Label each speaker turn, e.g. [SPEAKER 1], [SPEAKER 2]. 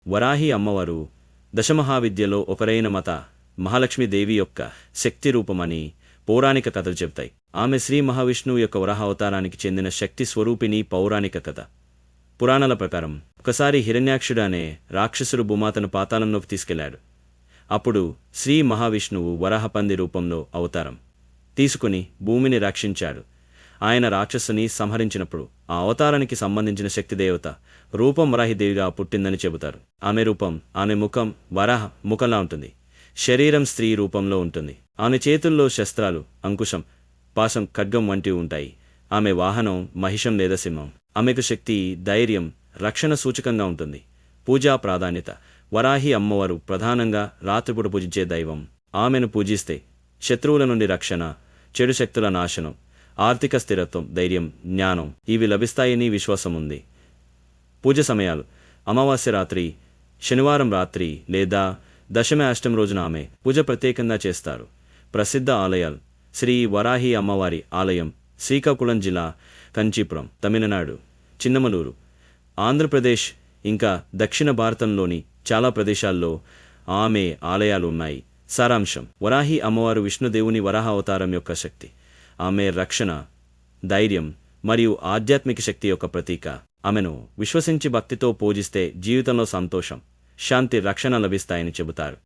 [SPEAKER 1] వరాహి అమ్మవారు దశమహావిద్యలో ఒకరైన మహాలక్ష్మీదేవి యొక్క శక్తి రూపమని పౌరాణిక కథలు చెబుతాయి. ఆమె శ్రీ మహావిష్ణువు యొక్క వరాహ అవతారానికి చెందిన శక్తి స్వరూపిణి. పౌరాణిక కథ పురాణాల ప్రకారం ఒకసారి హిరణ్యాక్షుడు అనే రాక్షసుడు భూమాతను పాతాళంలోకి తీసుకెళ్లాడు. అప్పుడు శ్రీ మహావిష్ణువు వరాహపంది రూపంలో అవతారం తీసుకుని భూమిని రక్షించాడు. ఆయన రాక్షసుని సంహరించినప్పుడు ఆ అవతారానికి సంబంధించిన శక్తిదేవత రూపం వరాహిదేవిగా పుట్టిందని చెబుతారు. ఆమె ముఖం వరాహ ముఖంలా ఉంటుంది. శరీరం స్త్రీ రూపంలో ఉంటుంది. ఆమె చేతుల్లో శస్త్రాలు, అంకుశం, పాశం, ఖడ్గం వంటివి ఉంటాయి. ఆమె వాహనం మహిషం లేదా సింహం. ఆమెకు శక్తి, ధైర్యం, రక్షణ సూచకంగా ఉంటుంది. పూజా ప్రాధాన్యత. వరాహి అమ్మవారు ప్రధానంగా రాత్రిపూట పూజించే దైవం. ఆమెను పూజిస్తే శత్రువుల నుండి రక్షణ, చెడు శక్తుల నాశనం, ఆర్థిక స్థిరత్వం, ధైర్యం, జ్ఞానం ఇవి లభిస్తాయని విశ్వాసం ఉంది. పూజ సమయాలు: అమావాస్య రాత్రి, శనివారం రాత్రి లేదా దశమి అష్టమి రోజున ఆమె పూజ ప్రత్యేకంగా చేస్తారు. ప్రసిద్ధ ఆలయాలు: శ్రీ వరాహి అమ్మవారి ఆలయం, శ్రీకాకుళం జిల్లా, కంచీపురం, తమిళనాడు, చిన్నమలూరు, ఆంధ్రప్రదేశ్ ఇంకా దక్షిణ భారతంలోని చాలా ప్రదేశాల్లో ఆమె ఆలయాలు ఉన్నాయి. సారాంశం: వరాహి అమ్మవారు విష్ణుదేవుని వరాహ అవతారం యొక్క శక్తి. ఆమె రక్షణ, ధైర్యం మరియు ఆధ్యాత్మిక శక్తి యొక్క ప్రతీక. ఆమెను విశ్వసించి భక్తితో పూజిస్తే జీవితంలో సంతోషం, శాంతి, రక్షణ లభిస్తాయని చెబుతారు.